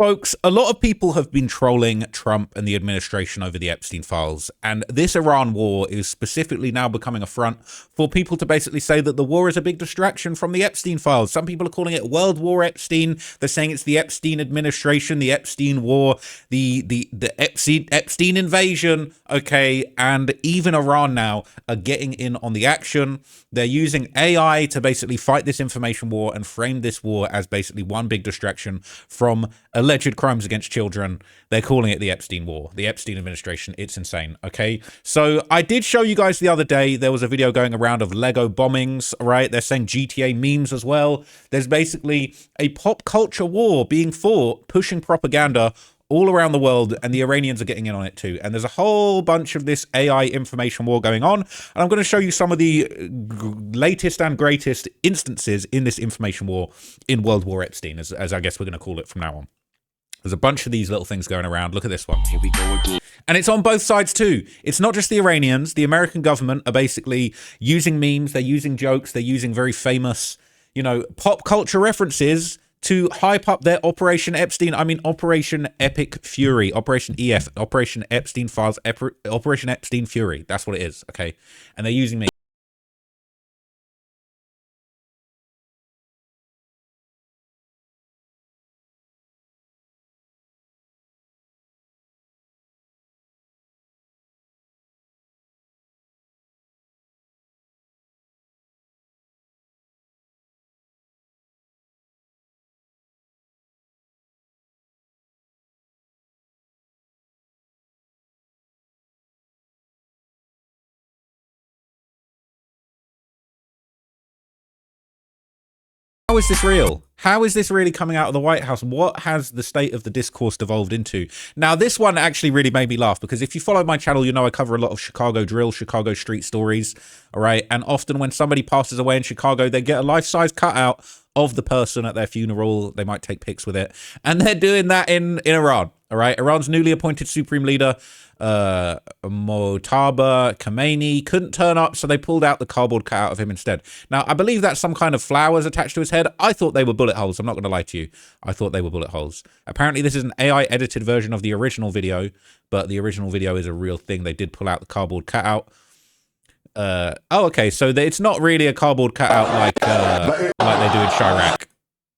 Folks, a lot of people have been trolling Trump and the administration over the Epstein files, and this Iran war is specifically now becoming a front for people to basically say that the war is a big distraction from the Epstein files. Some people are calling it World War Epstein. They're saying it's the Epstein administration, the Epstein war, the Epstein invasion, okay? And even Iran now are getting in on the action. They're using AI to basically fight this information war and frame this war as basically one big distraction from alleged crimes against children. They're calling it the Epstein war, the Epstein administration. It's insane, okay? So I did show you guys the other day, there was a video going around of Lego bombings, right? They're saying GTA memes as well. There's basically a pop culture war being fought, pushing propaganda all around the world, and the Iranians are getting in on it too. And there's a whole bunch of this AI information war going on. And I'm going to show you some of the latest and greatest instances in this information war in World War Epstein, as I guess we're going to call it from now on. There's a bunch of these little things going around. Look at this one. Here we go again. And it's on both sides too. It's not just the Iranians. The American government are basically using memes. They're using jokes. They're using very famous, you know, pop culture references to hype up their Operation Epstein. I mean, Operation Epic Fury, Operation EF, Operation Epstein Files, Operation Epstein Fury. That's what it is, okay? And they're using me. How is this real? How is this really coming out of the White House? What has the state of the discourse devolved into? Now, this one actually really made me laugh, because if you follow my channel, you know I cover a lot of Chicago drill, Chicago street stories, all right? And often when somebody passes away in Chicago, they get a life-size cutout of the person at their funeral. They might take pics with it. And they're doing that in Iran, all right? Iran's newly appointed supreme leader, Mojtaba Khamenei, couldn't turn up, so they pulled out the cardboard cutout of him instead. Now, I believe that's some kind of flowers attached to his head. I thought they were bullet holes. I'm not going to lie to you. I thought they were bullet holes. Apparently, this is an AI-edited version of the original video, but the original video is a real thing. They did pull out the cardboard cutout. Oh, okay, so it's not really a cardboard cutout like they do in Chirac.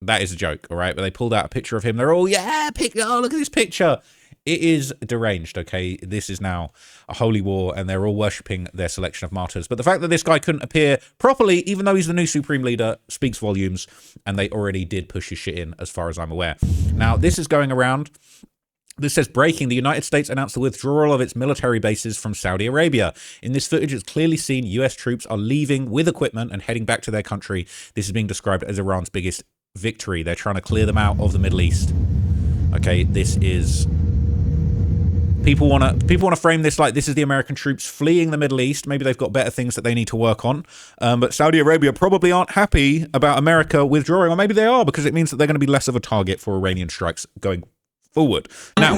That is a joke, all right? But they pulled out a picture of him. They're all, yeah, oh, look at this picture. It is deranged, okay? This is now a holy war, and they're all worshipping their selection of martyrs. But the fact that this guy couldn't appear properly, even though he's the new supreme leader, speaks volumes, and they already did push his shit in, as far as I'm aware. Now, this is going around. This says, breaking, the United States announced the withdrawal of its military bases from Saudi Arabia. In this footage, it's clearly seen US troops are leaving with equipment and heading back to their country. This is being described as Iran's biggest victory. They're trying to clear them out of the Middle East. Okay, this is... People want to frame this like this is the American troops fleeing the Middle East. Maybe they've got better things that they need to work on. But Saudi Arabia probably aren't happy about America withdrawing, or maybe they are, because it means that they're going to be less of a target for Iranian strikes going forward. Now,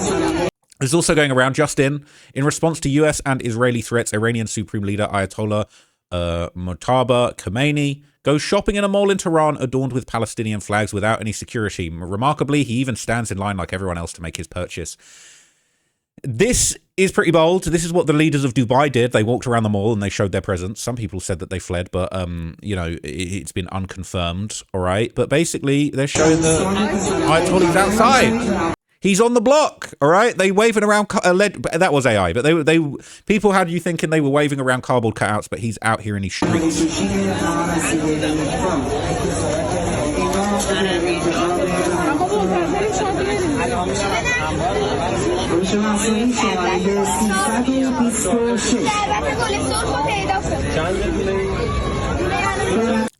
there's also going around just in response to US and Israeli threats, Iranian Supreme Leader Ayatollah Mojtaba Khamenei goes shopping in a mall in Tehran adorned with Palestinian flags without any security. Remarkably, he even stands in line like everyone else to make his purchase. This is pretty bold. This is what the leaders of Dubai did. They walked around the mall and they showed their presence. Some people said that they fled, but, you know, it's been unconfirmed, all right? But basically, they're showing the Ayatollah's outside. He's on the block, all right? They waving around, that was AI, but people had you thinking they were waving around cardboard cutouts, but he's out here in these streets.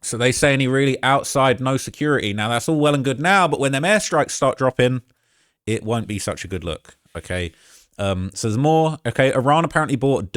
So they say any really outside, no security. Now that's all well and good now, but when them airstrikes start dropping, it won't be such a good look, okay? So there's more. Okay, Iran apparently bought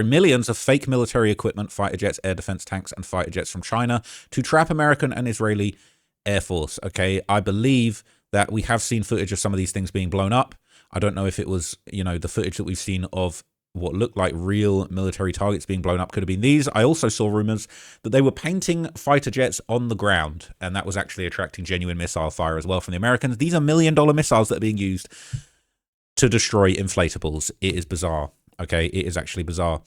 millions of fake military equipment, fighter jets, air defense tanks, and fighter jets from China to trap American and Israeli Air Force. Okay, I believe that we have seen footage of some of these things being blown up. I don't know if it was, you know, the footage that we've seen of what looked like real military targets being blown up could have been these. I also saw rumors that they were painting fighter jets on the ground, and that was actually attracting genuine missile fire as well from the Americans. These are $1 million missiles that are being used to destroy inflatables. It is bizarre. Okay, it is actually bizarre.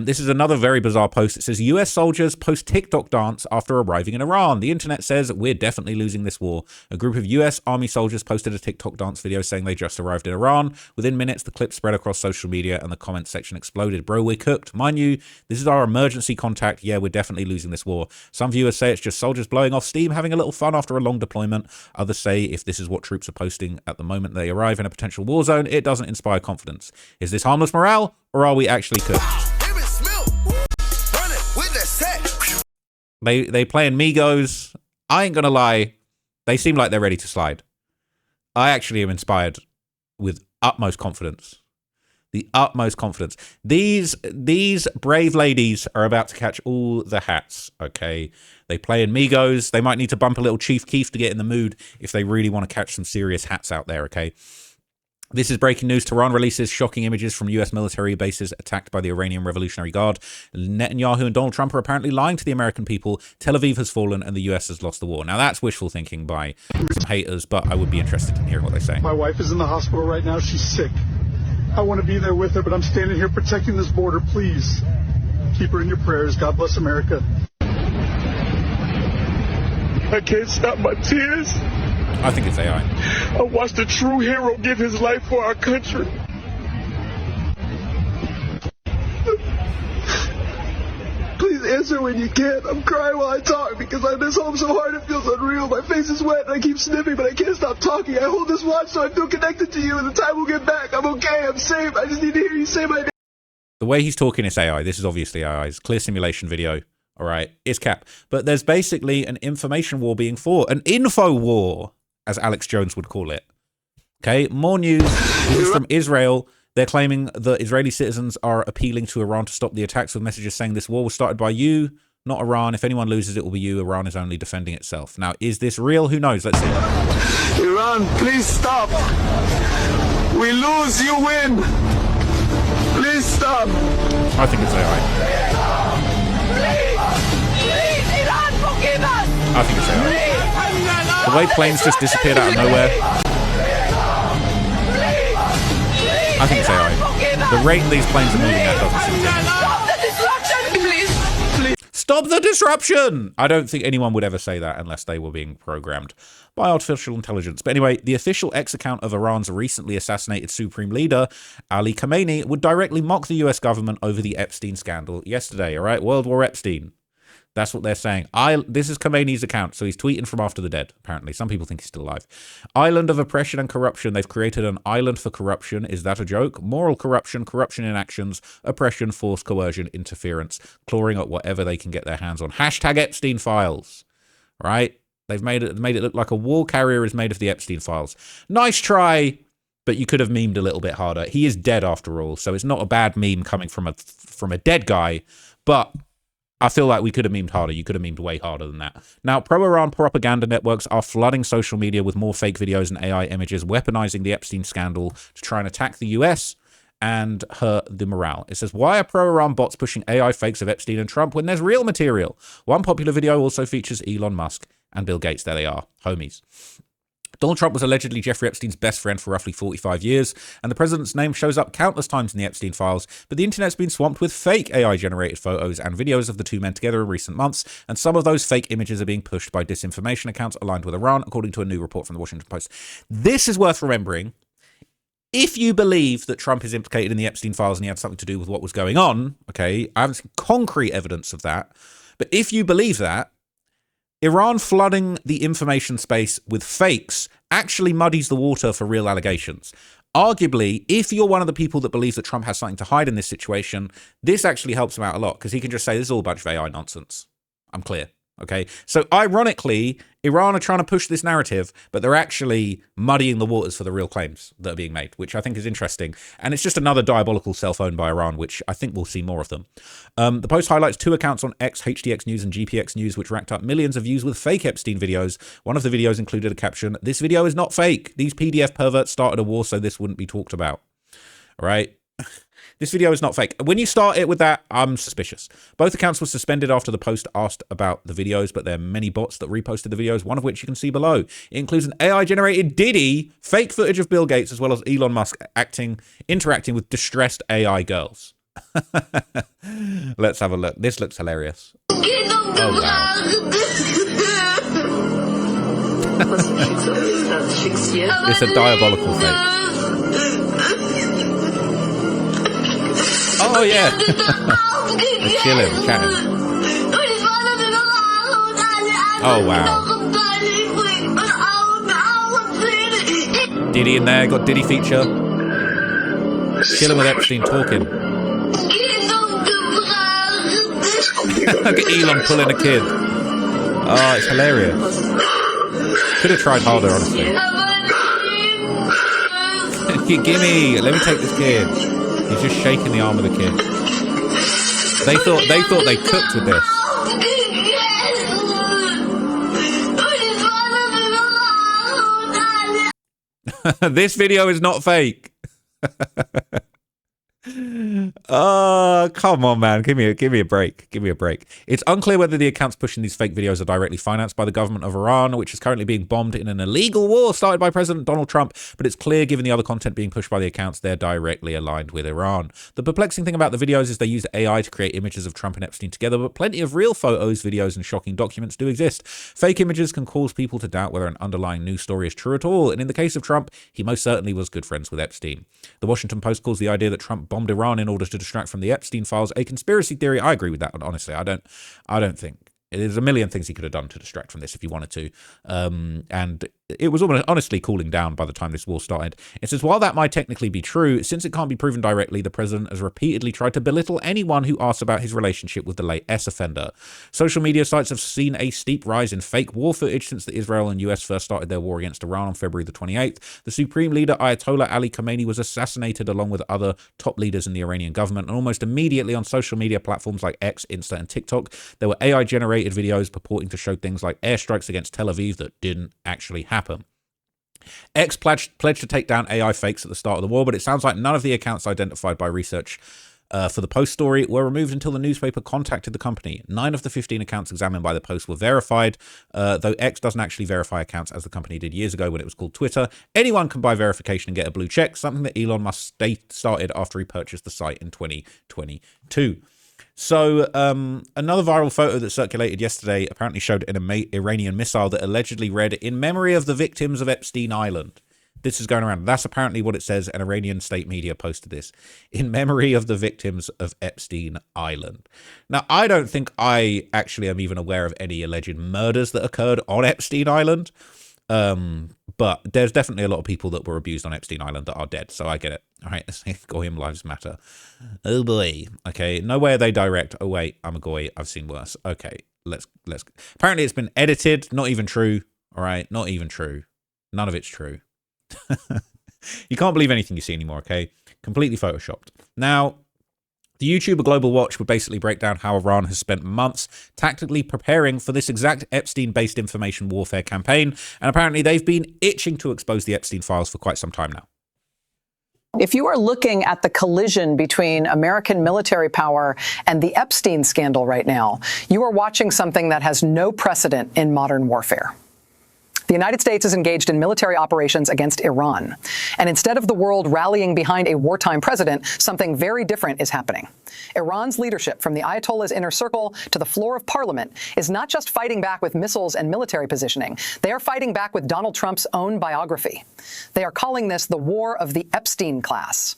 This is another very bizarre post. It says, US soldiers post TikTok dance after arriving in Iran. The internet says, we're definitely losing this war. A group of US Army soldiers posted a TikTok dance video saying they just arrived in Iran. Within minutes, the clip spread across social media and the comment section exploded. Bro, we're cooked. Mind you, this is our emergency contact. Yeah, we're definitely losing this war. Some viewers say it's just soldiers blowing off steam, having a little fun after a long deployment. Others say if this is what troops are posting at the moment they arrive in a potential war zone, it doesn't inspire confidence. Is this harmless morale, or are we actually cooked? They playing Migos. I ain't gonna lie, they seem like they're ready to slide. I actually am inspired with utmost confidence. The utmost confidence. These brave ladies are about to catch all the hats, okay? They play in Migos. They might need to bump a little Chief Keef to get in the mood if they really want to catch some serious hats out there, okay? This is breaking news. Tehran releases shocking images from US military bases attacked by the Iranian Revolutionary Guard. Netanyahu and Donald Trump are apparently lying to the American people. Tel Aviv has fallen and the US has lost the war. Now, that's wishful thinking by some haters, but I would be interested in hearing what they say. My wife is in the hospital right now. She's sick. I want to be there with her, but I'm standing here protecting this border. Please keep her in your prayers. God bless America. I can't stop my tears. I think it's AI. I watched a true hero give his life for our country. Please answer when you can. I'm crying while I talk because I miss home so hard it feels unreal. My face is wet and I keep sniffing, but I can't stop talking. I hold this watch so I feel connected to you, and the time will get back. I'm okay. I'm safe. I just need to hear you say my name. The way he's talking is AI. This is obviously AI. It's a clear simulation video. All right. It's cap. But there's basically an information war being fought. An info war, as Alex Jones would call it. Okay, more news. This is from Israel. They're claiming that Israeli citizens are appealing to Iran to stop the attacks with messages saying this war was started by you, not Iran. If anyone loses, it will be you. Iran is only defending itself. Now, is this real? Who knows? Let's see. Iran, please stop. We lose, you win. Please stop. I think it's AI. Please, Iran, forgive us. I think it's AI. The way planes just disappeared out of nowhere. I think it's AI. The rate these planes are moving at doesn't seem to. Stop the disruption, please. Stop the disruption! I don't think anyone would ever say that unless they were being programmed by artificial intelligence. But anyway, the official X account of Iran's recently assassinated supreme leader, Ali Khamenei, would directly mock the US government over the Epstein scandal yesterday, all right? World War Epstein. That's what they're saying. This is Khamenei's account, so he's tweeting from after the dead, apparently. Some people think he's still alive. Island of oppression and corruption. They've created an island for corruption. Is that a joke? Moral corruption, corruption in actions, oppression, force, coercion, interference, clawing at whatever they can get their hands on. Hashtag Epstein files, right? They've made it look like a wall carrier is made of the Epstein files. Nice try, but you could have memed a little bit harder. He is dead after all, so it's not a bad meme coming from a dead guy, but I feel like we could have memed harder. You could have memed way harder than that. Now, pro-Iran propaganda networks are flooding social media with more fake videos and AI images, weaponizing the Epstein scandal to try and attack the US and hurt the morale. It says, why are pro-Iran bots pushing AI fakes of Epstein and Trump when there's real material? One popular video also features Elon Musk and Bill Gates. There they are, homies. Donald Trump was allegedly Jeffrey Epstein's best friend for roughly 45 years, and the president's name shows up countless times in the Epstein files, but the internet's been swamped with fake AI-generated photos and videos of the two men together in recent months, and some of those fake images are being pushed by disinformation accounts aligned with Iran, according to a new report from the Washington Post. This is worth remembering. If you believe that Trump is implicated in the Epstein files and he had something to do with what was going on, okay, I haven't seen concrete evidence of that, but if you believe that, Iran flooding the information space with fakes actually muddies the water for real allegations. Arguably, if you're one of the people that believes that Trump has something to hide in this situation, this actually helps him out a lot because he can just say, this is all a bunch of AI nonsense. I'm clear. Okay, so ironically, Iran are trying to push this narrative, but they're actually muddying the waters for the real claims that are being made, which I think is interesting. And it's just another diabolical self-owned by Iran, which I think we'll see more of them. The post highlights two accounts on X, HDX News and GPX News, which racked up millions of views with fake Epstein videos. One of the videos included a caption, "This video is not fake. These PDF perverts started a war so this wouldn't be talked about." All right. This video is not fake. When you start it with that, I'm suspicious. Both accounts were suspended after the post asked about the videos, but there are many bots that reposted the videos, one of which you can see below. It includes an AI-generated Diddy, fake footage of Bill Gates, as well as Elon Musk interacting with distressed AI girls. Let's have a look. This looks hilarious. Oh, wow. It's a diabolical fake. Oh, yeah. They're chilling, chatting. Oh, wow. Diddy in there, got Diddy feature. Chilling with Epstein, talking. Look at Elon pulling a kid. Oh, it's hilarious. Could have tried harder, honestly. Gimme, let me take this kid. He's just shaking the arm of the kid. They thought they cooked with this. This video is not fake. Oh, come on, man. Give me a break. Give me a break. It's unclear whether the accounts pushing these fake videos are directly financed by the government of Iran, which is currently being bombed in an illegal war started by President Donald Trump, but it's clear, given the other content being pushed by the accounts, they're directly aligned with Iran. The perplexing thing about the videos is they used AI to create images of Trump and Epstein together, but plenty of real photos, videos, and shocking documents do exist. Fake images can cause people to doubt whether an underlying news story is true at all, and in the case of Trump, he most certainly was good friends with Epstein. The Washington Post calls the idea that Trump bombed Iran in order to distract from the Epstein files a conspiracy theory. I agree with that, honestly. I don't think there's a million things he could have done to distract from this if he wanted to. And it was honestly cooling down by the time this war started. It says, while that might technically be true, since it can't be proven directly, the president has repeatedly tried to belittle anyone who asks about his relationship with the late offender. Social media sites have seen a steep rise in fake war footage since the Israel and US first started their war against Iran on February the 28th. The supreme leader Ayatollah Ali Khamenei was assassinated along with other top leaders in the Iranian government, and almost immediately on social media platforms like X, Insta, and TikTok, there were AI-generated videos purporting to show things like airstrikes against Tel Aviv that didn't actually happen. X pledged to take down AI fakes at the start of the war, but it sounds like none of the accounts identified by research for the Post story were removed until the newspaper contacted the company. 9 of the 15 accounts examined by the Post were verified, though X doesn't actually verify accounts as the company did years ago when it was called Twitter. Anyone can buy verification and get a blue check, something that Elon Musk started after he purchased the site in 2022. So another viral photo that circulated yesterday apparently showed an Iranian missile that allegedly read, "In memory of the victims of Epstein Island." This is going around. That's apparently what it says. An Iranian state media posted this. "In memory of the victims of Epstein Island." Now, I don't think I actually am even aware of any alleged murders that occurred on Epstein Island. But there's definitely a lot of people that were abused on Epstein Island that are dead, so I get it. All right, Goyim lives matter. Oh boy. Okay, no way are they direct. Oh wait, I'm a Goy. I've seen worse. Okay, let's. Apparently, it's been edited. Not even true. All right, not even true. None of it's true. You can't believe anything you see anymore. Okay, completely photoshopped. Now, the YouTuber Global Watch would basically break down how Iran has spent months tactically preparing for this exact Epstein-based information warfare campaign, and apparently they've been itching to expose the Epstein files for quite some time now. If you are looking at the collision between American military power and the Epstein scandal right now, you are watching something that has no precedent in modern warfare. The United States is engaged in military operations against Iran. And instead of the world rallying behind a wartime president, something very different is happening. Iran's leadership, from the Ayatollah's inner circle to the floor of parliament, is not just fighting back with missiles and military positioning. They are fighting back with Donald Trump's own biography. They are calling this the war of the Epstein class.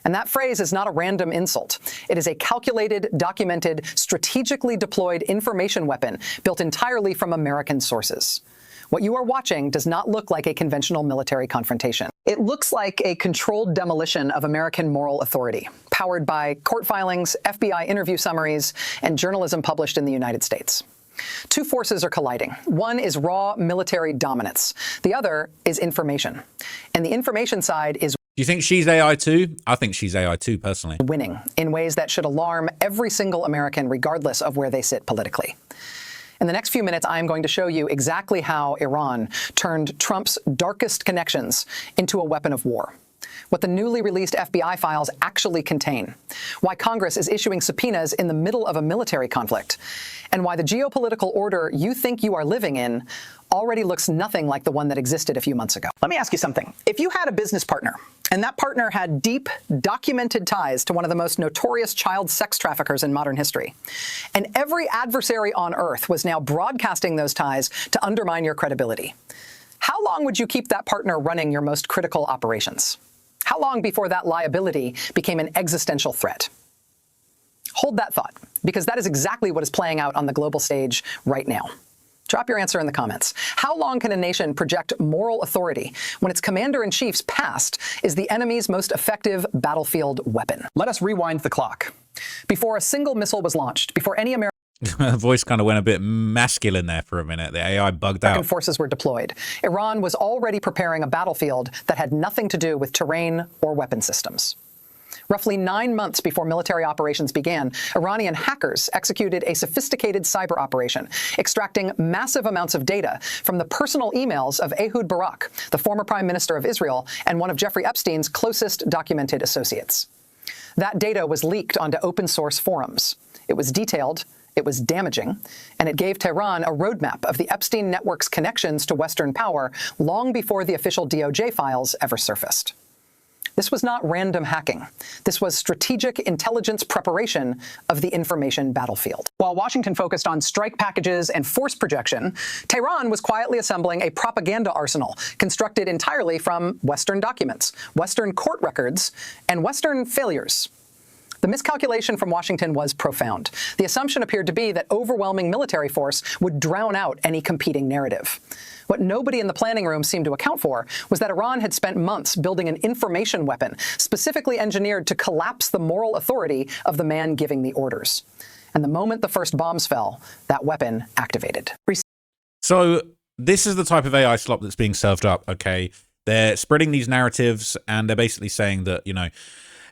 And that phrase is not a random insult. It is a calculated, documented, strategically deployed information weapon built entirely from American sources. What you are watching does not look like a conventional military confrontation. It looks like a controlled demolition of American moral authority, powered by court filings, FBI interview summaries, and journalism published in the United States. Two forces are colliding. One is raw military dominance. The other is information. And the information side is Do you think she's AI too? I think she's AI too, personally. winning in ways that should alarm every single American, regardless of where they sit politically. In the next few minutes, I'm going to show you exactly how Iran turned Trump's darkest connections into a weapon of war. what the newly released FBI files actually contain, why Congress is issuing subpoenas in the middle of a military conflict, and why the geopolitical order you think you are living in already looks nothing like the one that existed a few months ago. Let me ask you something. If you had a business partner, and that partner had deep, documented ties to one of the most notorious child sex traffickers in modern history, and every adversary on earth was now broadcasting those ties to undermine your credibility, how long would you keep that partner running your most critical operations? How long before that liability became an existential threat? Hold that thought, because that is exactly what is playing out on the global stage right now. Drop your answer in the comments. How long can a nation project moral authority when its commander-in-chief's past is the enemy's most effective battlefield weapon? Let us rewind the clock. Before a single missile was launched, before any American Her voice kind of went a bit masculine there for a minute. The AI bugged out. forces were deployed, Iran was already preparing a battlefield that had nothing to do with terrain or weapon systems. Roughly 9 months before military operations began, Iranian hackers executed a sophisticated cyber operation, extracting massive amounts of data from the personal emails of Ehud Barak, the former Prime Minister of Israel and one of Jeffrey Epstein's closest documented associates. That data was leaked onto open-source forums. It was detailed, it was damaging, and it gave Tehran a roadmap of the Epstein network's connections to Western power long before the official DOJ files ever surfaced. This was not random hacking. This was strategic intelligence preparation of the information battlefield. While Washington focused on strike packages and force projection, Tehran was quietly assembling a propaganda arsenal constructed entirely from Western documents, Western court records, and Western failures. The miscalculation from Washington was profound. The assumption appeared to be that overwhelming military force would drown out any competing narrative. What nobody in the planning room seemed to account for was that Iran had spent months building an information weapon specifically engineered to collapse the moral authority of the man giving the orders. And the moment the first bombs fell, that weapon activated. So this is the type of AI slop that's being served up, okay? They're spreading these narratives, and they're basically saying that, you know,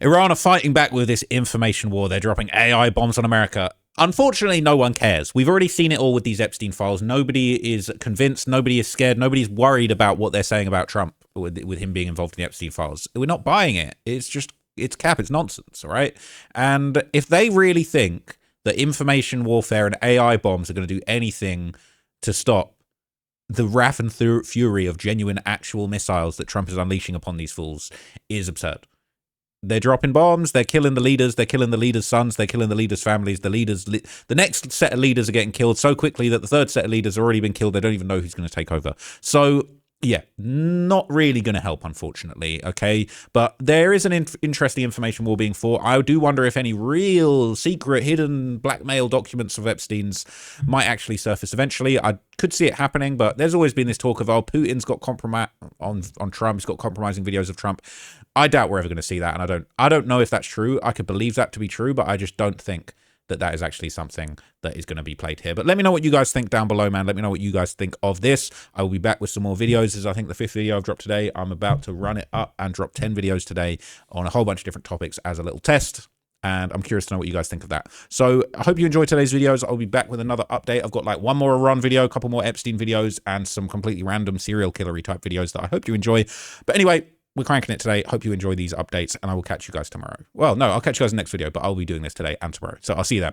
Iran are fighting back with this information war. They're dropping AI bombs on America. Unfortunately, no one cares. We've already seen it all with these Epstein files. Nobody is convinced. Nobody is scared. Nobody's worried about what they're saying about Trump with him being involved in the Epstein files. We're not buying it. It's just, it's cap. It's nonsense, all right? And if they really think that information warfare and AI bombs are going to do anything to stop the wrath and fury of genuine actual missiles that Trump is unleashing upon these fools, is absurd. They're dropping bombs, they're killing the leaders, they're killing the leaders' sons, they're killing the leaders' families, the next set of leaders are getting killed so quickly that the third set of leaders have already been killed. They don't even know who's going to take over. So, yeah, not really going to help, unfortunately, okay? But there is an interesting information war being fought. I do wonder if any real secret, hidden blackmail documents of Epstein's might actually surface eventually. I could see it happening, but there's always been this talk of, oh, Putin's got compromise on Trump, he's got compromising videos of Trump. I doubt we're ever going to see that, and I don't know if that's true. I could believe that to be true, but I just don't think that that is actually something that is going to be played here. But let me know what you guys think down below, man. Let me know what you guys think of this. I will be back with some more videos. This is, I think, the 5th video I've dropped today. I'm about to run it up and drop 10 videos today on a whole bunch of different topics as a little test. And I'm curious to know what you guys think of that. So I hope you enjoyed today's videos. I'll be back with another update. I've got like one more Iran video, a couple more Epstein videos, and some completely random serial killery type videos that I hope you enjoy. But anyway, we're cranking it today. Hope you enjoy these updates, and I will catch you guys tomorrow. Well, no, I'll catch you guys in the next video, but I'll be doing this today and tomorrow. So I'll see you then.